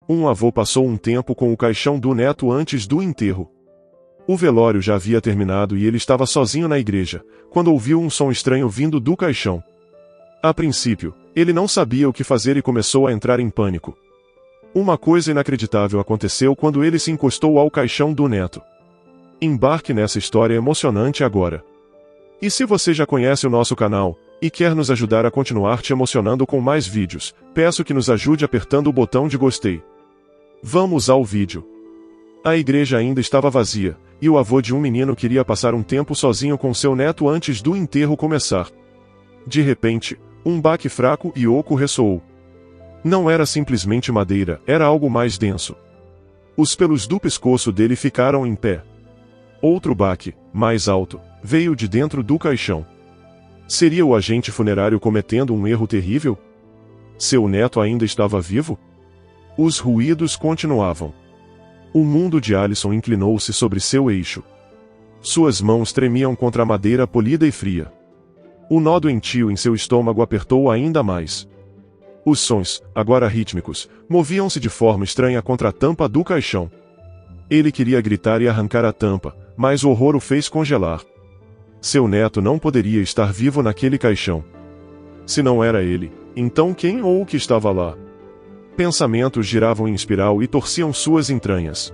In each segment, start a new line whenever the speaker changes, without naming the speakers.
Um avô passou um tempo com o caixão do neto antes do enterro. O velório já havia terminado e ele estava sozinho na igreja, quando ouviu um som estranho vindo do caixão. A princípio, ele não sabia o que fazer e começou a entrar em pânico. Uma coisa inacreditável aconteceu quando ele se encostou ao caixão do neto. Embarque nessa história emocionante agora. E se você já conhece o nosso canal, e quer nos ajudar a continuar te emocionando com mais vídeos, peço que nos ajude apertando o botão de gostei. Vamos ao vídeo. A igreja ainda estava vazia, e o avô de um menino queria passar um tempo sozinho com seu neto antes do enterro começar. De repente, um baque fraco e oco ressoou. Não era simplesmente madeira, era algo mais denso. Os pelos do pescoço dele ficaram em pé. Outro baque, mais alto, veio de dentro do caixão. Seria o agente funerário cometendo um erro terrível? Seu neto ainda estava vivo? Os ruídos continuavam. O mundo de Alison inclinou-se sobre seu eixo. Suas mãos tremiam contra a madeira polida e fria. O nó doentio em seu estômago apertou ainda mais. Os sons, agora rítmicos, moviam-se de forma estranha contra a tampa do caixão. Ele queria gritar e arrancar a tampa, mas o horror o fez congelar. Seu neto não poderia estar vivo naquele caixão. Se não era ele, então quem ou o que estava lá? Pensamentos giravam em espiral e torciam suas entranhas.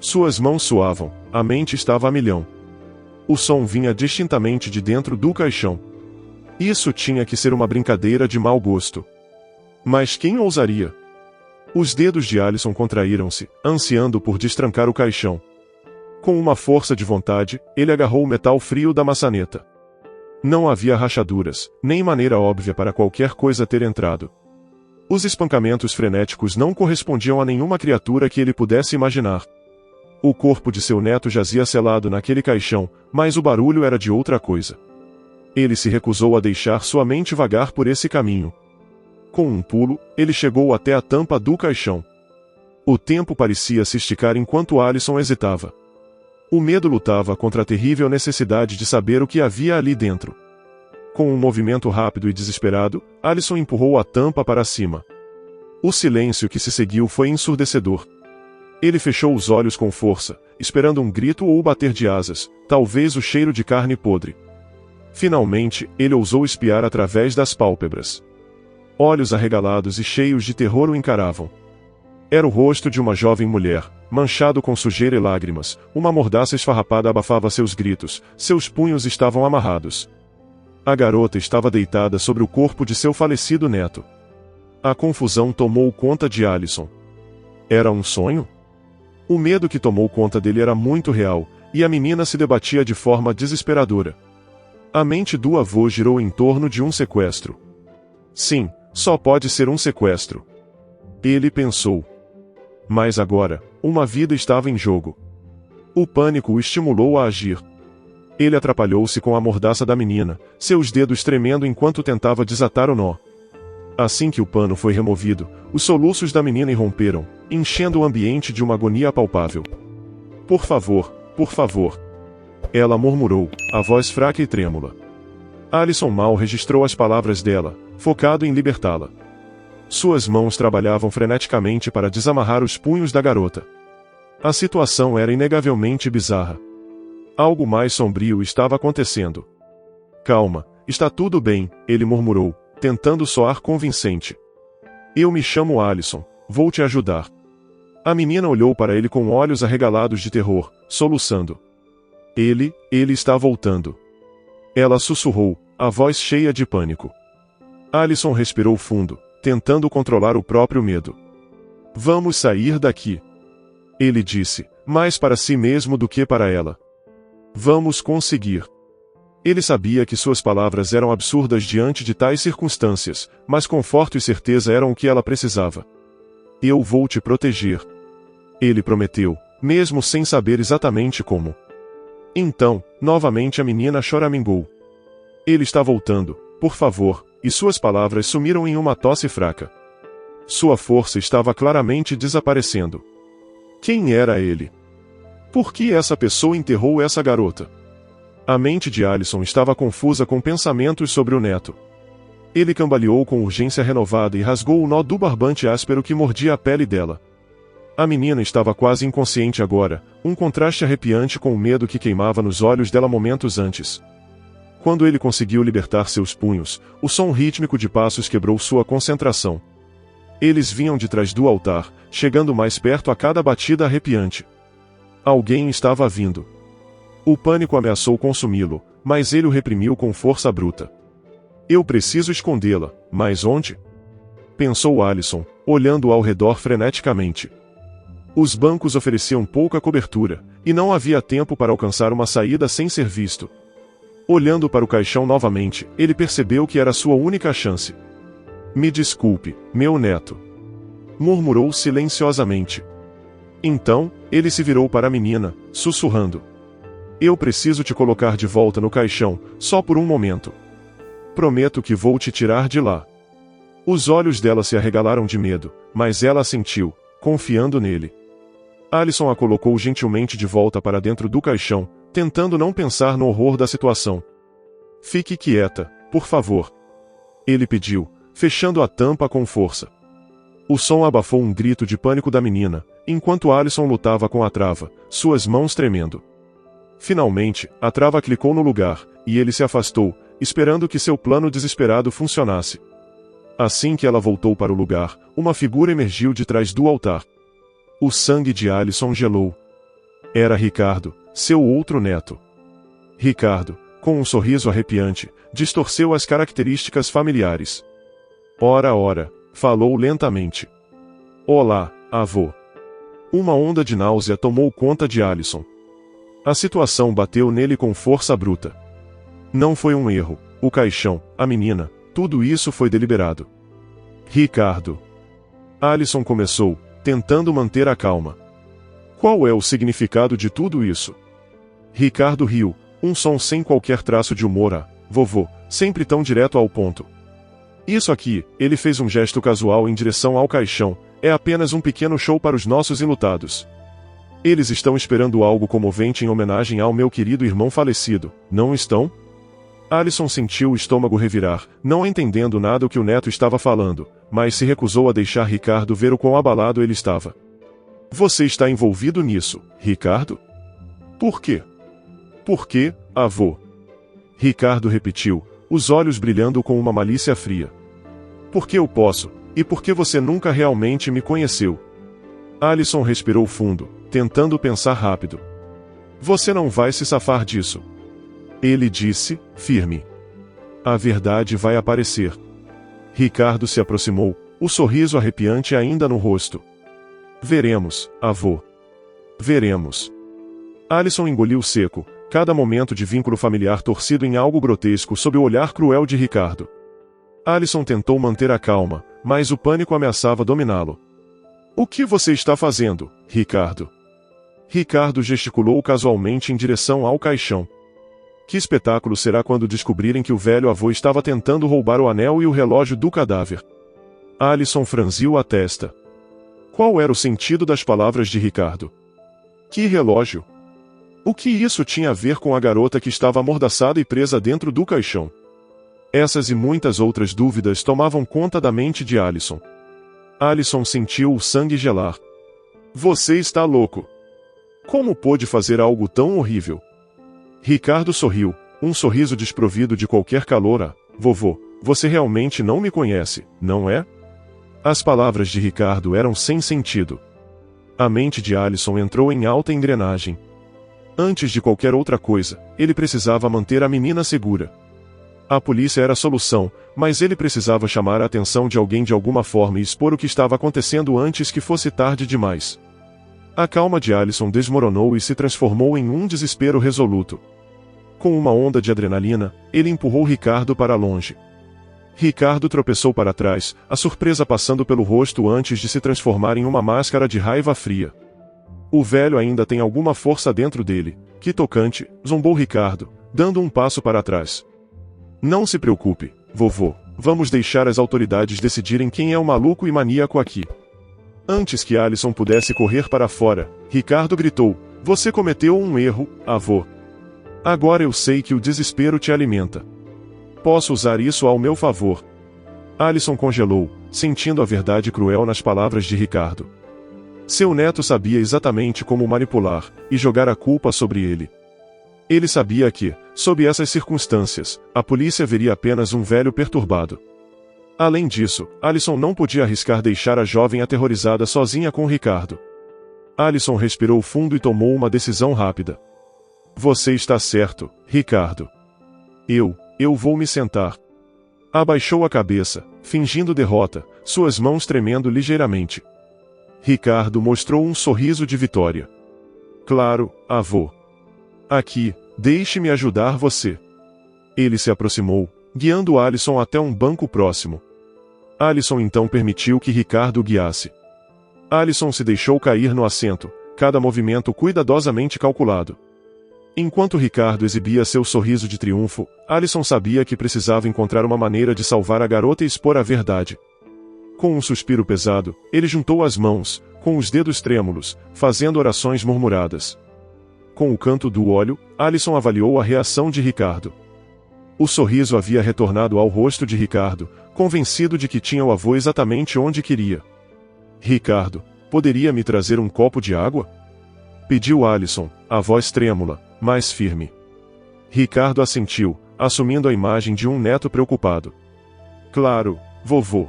Suas mãos suavam, a mente estava a milhão. O som vinha distintamente de dentro do caixão. Isso tinha que ser uma brincadeira de mau gosto. Mas quem ousaria? Os dedos de Alison contraíram-se, ansiando por destrancar o caixão. Com uma força de vontade, ele agarrou o metal frio da maçaneta. Não havia rachaduras, nem maneira óbvia para qualquer coisa ter entrado. Os espancamentos frenéticos não correspondiam a nenhuma criatura que ele pudesse imaginar. O corpo de seu neto jazia selado naquele caixão, mas o barulho era de outra coisa. Ele se recusou a deixar sua mente vagar por esse caminho. Com um pulo, ele chegou até a tampa do caixão. O tempo parecia se esticar enquanto Alison hesitava. O medo lutava contra a terrível necessidade de saber o que havia ali dentro. Com um movimento rápido e desesperado, Alison empurrou a tampa para cima. O silêncio que se seguiu foi ensurdecedor. Ele fechou os olhos com força, esperando um grito ou o bater de asas, talvez o cheiro de carne podre. Finalmente, ele ousou espiar através das pálpebras. Olhos arregalados e cheios de terror o encaravam. Era o rosto de uma jovem mulher, manchado com sujeira e lágrimas, uma mordaça esfarrapada abafava seus gritos, seus punhos estavam amarrados. A garota estava deitada sobre o corpo de seu falecido neto. A confusão tomou conta de Alison. Era um sonho? O medo que tomou conta dele era muito real, e a menina se debatia de forma desesperadora. A mente do avô girou em torno de um sequestro. Sim, só pode ser um sequestro. Ele pensou. Mas agora, uma vida estava em jogo. O pânico o estimulou a agir. Ele atrapalhou-se com a mordaça da menina, seus dedos tremendo enquanto tentava desatar o nó. Assim que o pano foi removido, os soluços da menina irromperam, enchendo o ambiente de uma agonia palpável. Por favor, por favor. Ela murmurou, a voz fraca e trêmula. Alison mal registrou as palavras dela, focado em libertá-la. Suas mãos trabalhavam freneticamente para desamarrar os punhos da garota. A situação era inegavelmente bizarra. Algo mais sombrio estava acontecendo. Calma, está tudo bem, ele murmurou, tentando soar convincente. Eu me chamo Alison, vou te ajudar. A menina olhou para ele com olhos arregalados de terror, soluçando. Ele está voltando. Ela sussurrou, a voz cheia de pânico. Alison respirou fundo, tentando controlar o próprio medo. Vamos sair daqui. Ele disse, mais para si mesmo do que para ela. Vamos conseguir. Ele sabia que suas palavras eram absurdas diante de tais circunstâncias, mas conforto e certeza eram o que ela precisava. Eu vou te proteger. Ele prometeu, mesmo sem saber exatamente como. Então, novamente a menina choramingou. Ele está voltando, por favor, e suas palavras sumiram em uma tosse fraca. Sua força estava claramente desaparecendo. Quem era ele? Por que essa pessoa enterrou essa garota? A mente de Alison estava confusa com pensamentos sobre o neto. Ele cambaleou com urgência renovada e rasgou o nó do barbante áspero que mordia a pele dela. A menina estava quase inconsciente agora, um contraste arrepiante com o medo que queimava nos olhos dela momentos antes. Quando ele conseguiu libertar seus punhos, o som rítmico de passos quebrou sua concentração. Eles vinham de trás do altar, chegando mais perto a cada batida arrepiante. Alguém estava vindo. O pânico ameaçou consumi-lo, mas ele o reprimiu com força bruta. Eu preciso escondê-la, mas onde? Pensou Allison, olhando ao redor freneticamente. Os bancos ofereciam pouca cobertura, e não havia tempo para alcançar uma saída sem ser visto. Olhando para o caixão novamente, ele percebeu que era sua única chance. Me desculpe, meu neto. Murmurou silenciosamente. Então, ele se virou para a menina, sussurrando. Eu preciso te colocar de volta no caixão, só por um momento. Prometo que vou te tirar de lá. Os olhos dela se arregalaram de medo, mas ela assentiu, confiando nele. Allison a colocou gentilmente de volta para dentro do caixão, tentando não pensar no horror da situação. Fique quieta, por favor. Ele pediu, fechando a tampa com força. O som abafou um grito de pânico da menina, enquanto Allison lutava com a trava, suas mãos tremendo. Finalmente, a trava clicou no lugar, e ele se afastou, esperando que seu plano desesperado funcionasse. Assim que ela voltou para o lugar, uma figura emergiu de trás do altar. O sangue de Allison gelou. Era Ricardo, seu outro neto. Ricardo, com um sorriso arrepiante, distorceu as características familiares. Ora, falou lentamente. Olá, avô. Uma onda de náusea tomou conta de Allison. A situação bateu nele com força bruta. Não foi um erro, o caixão, a menina, tudo isso foi deliberado. Ricardo. Allison começou, tentando manter a calma. Qual é o significado de tudo isso? Ricardo riu, um som sem qualquer traço de humor vovô, sempre tão direto ao ponto. Isso aqui, ele fez um gesto casual em direção ao caixão, é apenas um pequeno show para os nossos enlutados. Eles estão esperando algo comovente em homenagem ao meu querido irmão falecido, não estão? Allison sentiu o estômago revirar, não entendendo nada o que o neto estava falando, mas se recusou a deixar Ricardo ver o quão abalado ele estava. Você está envolvido nisso, Ricardo? Por quê? Por quê, avô? Ricardo repetiu, os olhos brilhando com uma malícia fria. Porque eu posso, e porque você nunca realmente me conheceu. Allison respirou fundo, tentando pensar rápido. Você não vai se safar disso. Ele disse, firme. A verdade vai aparecer. Ricardo se aproximou, o sorriso arrepiante ainda no rosto. Veremos, avô. Veremos. Allison engoliu seco, cada momento de vínculo familiar torcido em algo grotesco sob o olhar cruel de Ricardo. Allison tentou manter a calma, mas o pânico ameaçava dominá-lo. O que você está fazendo, Ricardo? Ricardo gesticulou casualmente em direção ao caixão. Que espetáculo será quando descobrirem que o velho avô estava tentando roubar o anel e o relógio do cadáver? Allison franziu a testa. Qual era o sentido das palavras de Ricardo? Que relógio? O que isso tinha a ver com a garota que estava amordaçada e presa dentro do caixão? Essas e muitas outras dúvidas tomavam conta da mente de Allison. Allison sentiu o sangue gelar. Você está louco. Como pôde fazer algo tão horrível? Ricardo sorriu, um sorriso desprovido de qualquer calor. Vovô, você realmente não me conhece, não é? As palavras de Ricardo eram sem sentido. A mente de Allison entrou em alta engrenagem. Antes de qualquer outra coisa, ele precisava manter a menina segura. A polícia era a solução, mas ele precisava chamar a atenção de alguém de alguma forma e expor o que estava acontecendo antes que fosse tarde demais. A calma de Allison desmoronou e se transformou em um desespero resoluto. Com uma onda de adrenalina, ele empurrou Ricardo para longe. Ricardo tropeçou para trás, a surpresa passando pelo rosto antes de se transformar em uma máscara de raiva fria. O velho ainda tem alguma força dentro dele. Que tocante, zombou Ricardo, dando um passo para trás. Não se preocupe, vovô, vamos deixar as autoridades decidirem quem é o maluco e maníaco aqui. Antes que Allison pudesse correr para fora, Ricardo gritou, você cometeu um erro, avô. Agora eu sei que o desespero te alimenta. Posso usar isso ao meu favor. Allison congelou, sentindo a verdade cruel nas palavras de Ricardo. Seu neto sabia exatamente como manipular e jogar a culpa sobre ele. Ele sabia que, sob essas circunstâncias, a polícia veria apenas um velho perturbado. Além disso, Alison não podia arriscar deixar a jovem aterrorizada sozinha com Ricardo. Alison respirou fundo e tomou uma decisão rápida. Você está certo, Ricardo. Eu vou me sentar. Abaixou a cabeça, fingindo derrota, suas mãos tremendo ligeiramente. Ricardo mostrou um sorriso de vitória. Claro, avô. Aqui, deixe-me ajudar você. Ele se aproximou, guiando Alison até um banco próximo. Alison então permitiu que Ricardo o guiasse. Alison se deixou cair no assento, cada movimento cuidadosamente calculado. Enquanto Ricardo exibia seu sorriso de triunfo, Alison sabia que precisava encontrar uma maneira de salvar a garota e expor a verdade. Com um suspiro pesado, ele juntou as mãos, com os dedos trêmulos, fazendo orações murmuradas. Com o canto do olho, Alison avaliou a reação de Ricardo. O sorriso havia retornado ao rosto de Ricardo, convencido de que tinha o avô exatamente onde queria. Ricardo, poderia me trazer um copo de água? Pediu Alison, a voz trêmula, mas firme. Ricardo assentiu, assumindo a imagem de um neto preocupado. Claro, vovô.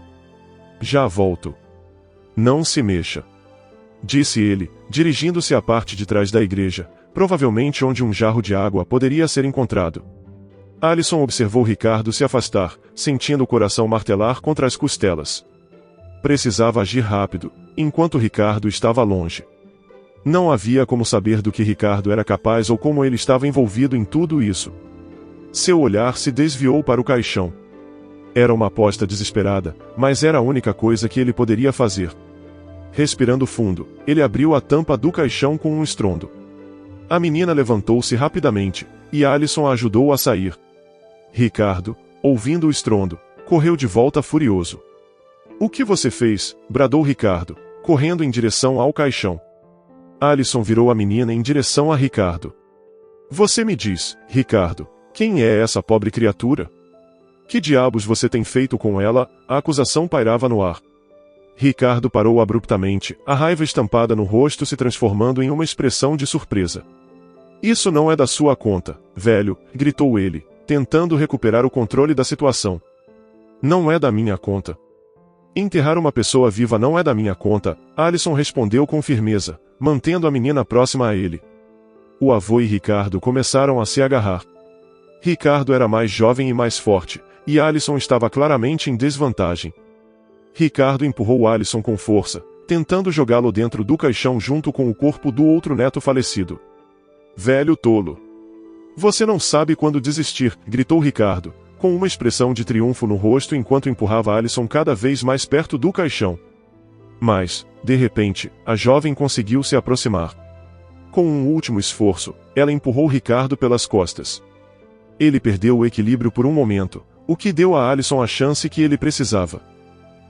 Já volto. Não se mexa. Disse ele, dirigindo-se à parte de trás da igreja, provavelmente onde um jarro de água poderia ser encontrado. Alison observou Ricardo se afastar, sentindo o coração martelar contra as costelas. Precisava agir rápido, enquanto Ricardo estava longe. Não havia como saber do que Ricardo era capaz ou como ele estava envolvido em tudo isso. Seu olhar se desviou para o caixão. Era uma aposta desesperada, mas era a única coisa que ele poderia fazer. Respirando fundo, ele abriu a tampa do caixão com um estrondo. A menina levantou-se rapidamente, e Alison a ajudou a sair. Ricardo, ouvindo o estrondo, correu de volta furioso. O que você fez? Bradou Ricardo, correndo em direção ao caixão. Alison virou a menina em direção a Ricardo. Você me diz, Ricardo, quem é essa pobre criatura? Que diabos você tem feito com ela? A acusação pairava no ar. Ricardo parou abruptamente, a raiva estampada no rosto se transformando em uma expressão de surpresa. Isso não é da sua conta, velho, gritou ele, tentando recuperar o controle da situação. Não é da minha conta. Enterrar uma pessoa viva não é da minha conta, Alison respondeu com firmeza, mantendo a menina próxima a ele. O avô e Ricardo começaram a se agarrar. Ricardo era mais jovem e mais forte, e Alison estava claramente em desvantagem. Ricardo empurrou Alison com força, tentando jogá-lo dentro do caixão junto com o corpo do outro neto falecido. Velho tolo. Você não sabe quando desistir, gritou Ricardo, com uma expressão de triunfo no rosto enquanto empurrava Alison cada vez mais perto do caixão. Mas, de repente, a jovem conseguiu se aproximar. Com um último esforço, ela empurrou Ricardo pelas costas. Ele perdeu o equilíbrio por um momento, o que deu a Alison a chance que ele precisava.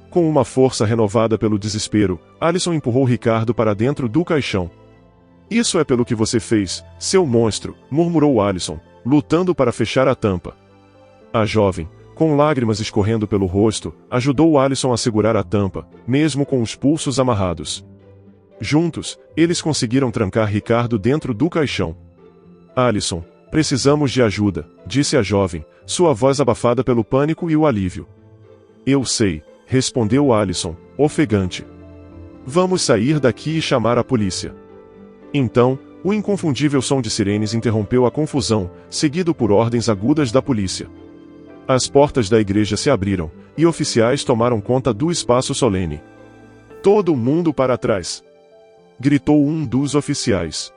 Com uma força renovada pelo desespero, Alison empurrou Ricardo para dentro do caixão. Isso é pelo que você fez, seu monstro, murmurou Alison, lutando para fechar a tampa. A jovem, com lágrimas escorrendo pelo rosto, ajudou Alison a segurar a tampa, mesmo com os pulsos amarrados. Juntos, eles conseguiram trancar Ricardo dentro do caixão. Alison, precisamos de ajuda, disse a jovem, sua voz abafada pelo pânico e o alívio. Eu sei, respondeu Alison, ofegante. Vamos sair daqui e chamar a polícia. Então, o inconfundível som de sirenes interrompeu a confusão, seguido por ordens agudas da polícia. As portas da igreja se abriram, e oficiais tomaram conta do espaço solene. Todo mundo para trás! Gritou um dos oficiais.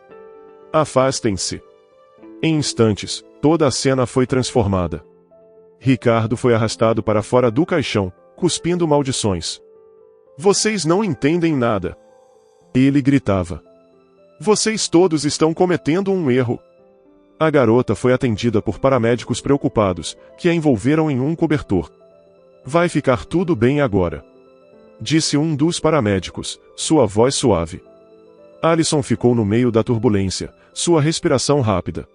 Afastem-se! Em instantes, toda a cena foi transformada. Ricardo foi arrastado para fora do caixão, cuspindo maldições. Vocês não entendem nada! Ele gritava. Vocês todos estão cometendo um erro. A garota foi atendida por paramédicos preocupados, que a envolveram em um cobertor. Vai ficar tudo bem agora, disse um dos paramédicos, sua voz suave. Alison ficou no meio da turbulência, sua respiração rápida.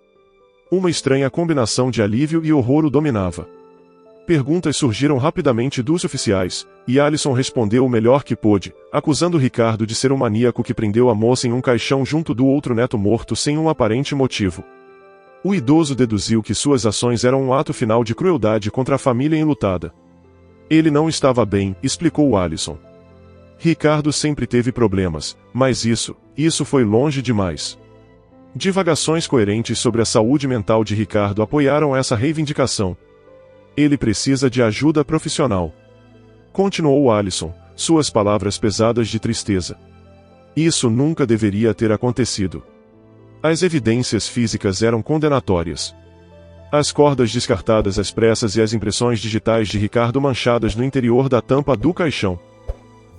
Uma estranha combinação de alívio e horror o dominava. Perguntas surgiram rapidamente dos oficiais, e Alison respondeu o melhor que pôde, acusando Ricardo de ser um maníaco que prendeu a moça em um caixão junto do outro neto morto sem um aparente motivo. O idoso deduziu que suas ações eram um ato final de crueldade contra a família enlutada. Ele não estava bem, explicou Alison. Ricardo sempre teve problemas, mas isso foi longe demais. Divagações coerentes sobre a saúde mental de Ricardo apoiaram essa reivindicação. Ele precisa de ajuda profissional. Continuou Alison, suas palavras pesadas de tristeza. Isso nunca deveria ter acontecido. As evidências físicas eram condenatórias. As cordas descartadas às pressas e as impressões digitais de Ricardo manchadas no interior da tampa do caixão.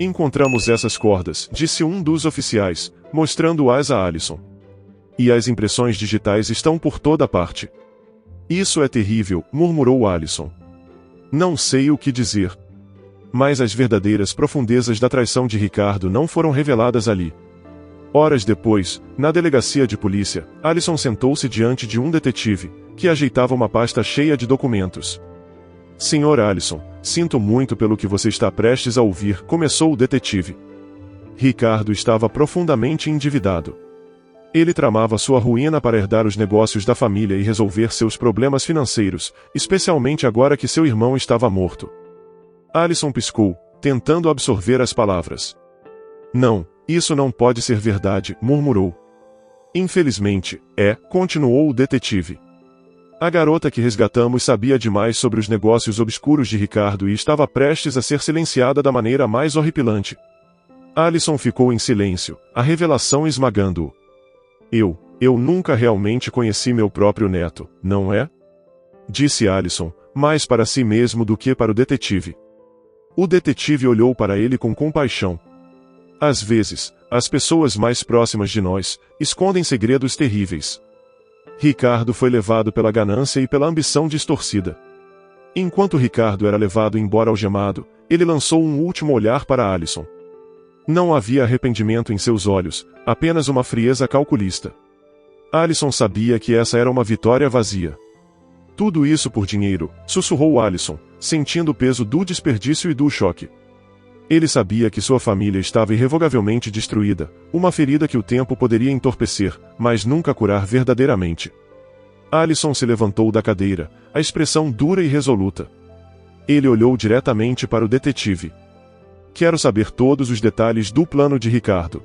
Encontramos essas cordas, disse um dos oficiais, mostrando-as a Alison. E as impressões digitais estão por toda parte. Isso é terrível, murmurou Alison. Não sei o que dizer. Mas as verdadeiras profundezas da traição de Ricardo não foram reveladas ali. Horas depois, na delegacia de polícia, Alison sentou-se diante de um detetive, que ajeitava uma pasta cheia de documentos. Sr. Alison, sinto muito pelo que você está prestes a ouvir, começou o detetive. Ricardo estava profundamente endividado. Ele tramava sua ruína para herdar os negócios da família e resolver seus problemas financeiros, especialmente agora que seu irmão estava morto. Alison piscou, tentando absorver as palavras. Não, isso não pode ser verdade, murmurou. Infelizmente, continuou o detetive. A garota que resgatamos sabia demais sobre os negócios obscuros de Ricardo e estava prestes a ser silenciada da maneira mais horripilante. Alison ficou em silêncio, a revelação esmagando-o. Eu nunca realmente conheci meu próprio neto, não é? Disse Alison, mais para si mesmo do que para o detetive. O detetive olhou para ele com compaixão. Às vezes, as pessoas mais próximas de nós escondem segredos terríveis. Ricardo foi levado pela ganância e pela ambição distorcida. Enquanto Ricardo era levado embora algemado, ele lançou um último olhar para Alison. Não havia arrependimento em seus olhos, apenas uma frieza calculista. Alison sabia que essa era uma vitória vazia. Tudo isso por dinheiro, sussurrou Alison, sentindo o peso do desperdício e do choque. Ele sabia que sua família estava irrevogavelmente destruída, uma ferida que o tempo poderia entorpecer, mas nunca curar verdadeiramente. Alison se levantou da cadeira, a expressão dura e resoluta. Ele olhou diretamente para o detetive. Quero saber todos os detalhes do plano de Ricardo.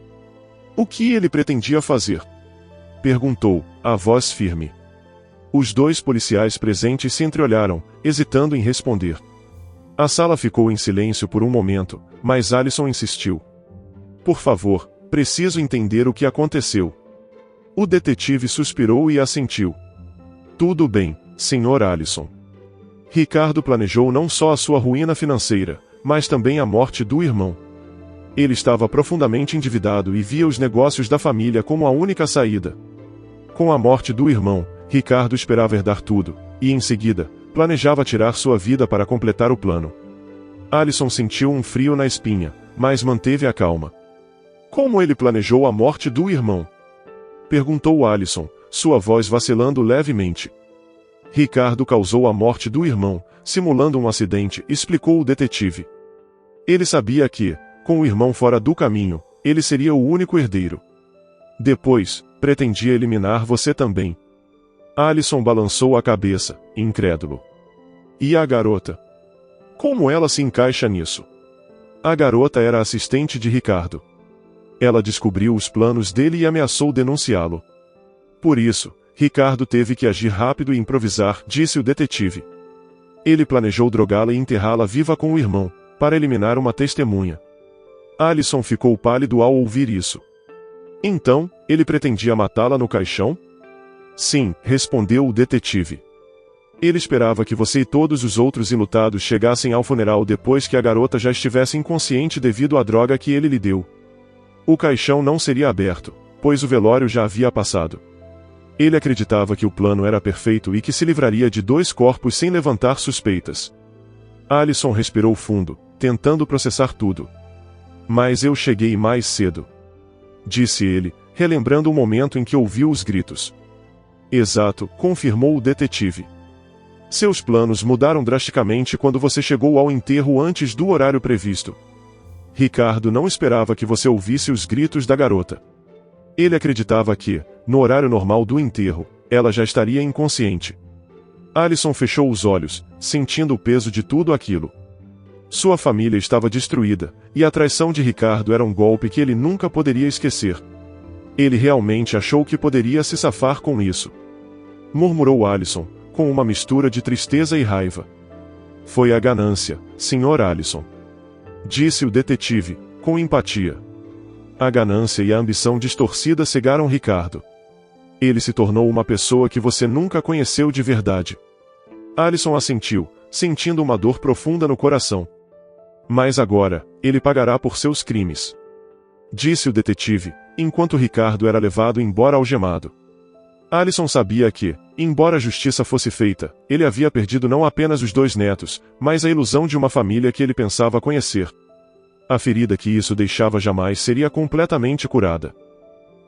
O que ele pretendia fazer? Perguntou, a voz firme. Os dois policiais presentes se entreolharam, hesitando em responder. A sala ficou em silêncio por um momento, mas Alison insistiu. Por favor, preciso entender o que aconteceu. O detetive suspirou e assentiu. Tudo bem, Sr. Alison. Ricardo planejou não só a sua ruína financeira, mas também a morte do irmão. Ele estava profundamente endividado e via os negócios da família como a única saída. Com a morte do irmão, Ricardo esperava herdar tudo, e em seguida, planejava tirar sua vida para completar o plano. Alison sentiu um frio na espinha, mas manteve a calma. Como ele planejou a morte do irmão? Perguntou Alison, sua voz vacilando levemente. Ricardo causou a morte do irmão, simulando um acidente, explicou o detetive. Ele sabia que, com o irmão fora do caminho, ele seria o único herdeiro. Depois, pretendia eliminar você também. Alison balançou a cabeça, incrédulo. E a garota? Como ela se encaixa nisso? A garota era assistente de Ricardo. Ela descobriu os planos dele e ameaçou denunciá-lo. Por isso, Ricardo teve que agir rápido e improvisar, disse o detetive. Ele planejou drogá-la e enterrá-la viva com o irmão, para eliminar uma testemunha. Alison ficou pálido ao ouvir isso. Então, ele pretendia matá-la no caixão? Sim, respondeu o detetive. Ele esperava que você e todos os outros enlutados chegassem ao funeral depois que a garota já estivesse inconsciente devido à droga que ele lhe deu. O caixão não seria aberto, pois o velório já havia passado. Ele acreditava que o plano era perfeito e que se livraria de dois corpos sem levantar suspeitas. Alison respirou fundo, tentando processar tudo. Mas eu cheguei mais cedo. Disse ele, relembrando o momento em que ouviu os gritos. Exato, confirmou o detetive. Seus planos mudaram drasticamente quando você chegou ao enterro antes do horário previsto. Ricardo não esperava que você ouvisse os gritos da garota. Ele acreditava que, no horário normal do enterro, ela já estaria inconsciente. Alison fechou os olhos, sentindo o peso de tudo aquilo. Sua família estava destruída, e a traição de Ricardo era um golpe que ele nunca poderia esquecer. Ele realmente achou que poderia se safar com isso. Murmurou Alison, com uma mistura de tristeza e raiva. Foi a ganância, Sr. Alison. Disse o detetive, com empatia. A ganância e a ambição distorcida cegaram Ricardo. Ele se tornou uma pessoa que você nunca conheceu de verdade. Alison assentiu, sentindo uma dor profunda no coração. Mas agora, ele pagará por seus crimes. Disse o detetive, enquanto Ricardo era levado embora algemado. Alison sabia que, embora a justiça fosse feita, ele havia perdido não apenas os 2 netos, mas a ilusão de uma família que ele pensava conhecer. A ferida que isso deixava jamais seria completamente curada.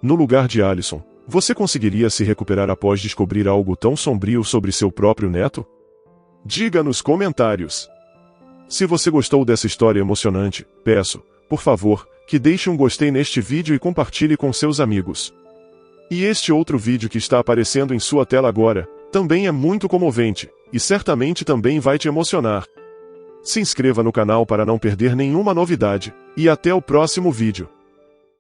No lugar de Alison, você conseguiria se recuperar após descobrir algo tão sombrio sobre seu próprio neto? Diga nos comentários. Se você gostou dessa história emocionante, peço, por favor, que deixe um gostei neste vídeo e compartilhe com seus amigos. E este outro vídeo que está aparecendo em sua tela agora, também é muito comovente, e certamente também vai te emocionar. Se inscreva no canal para não perder nenhuma novidade, e até o próximo vídeo.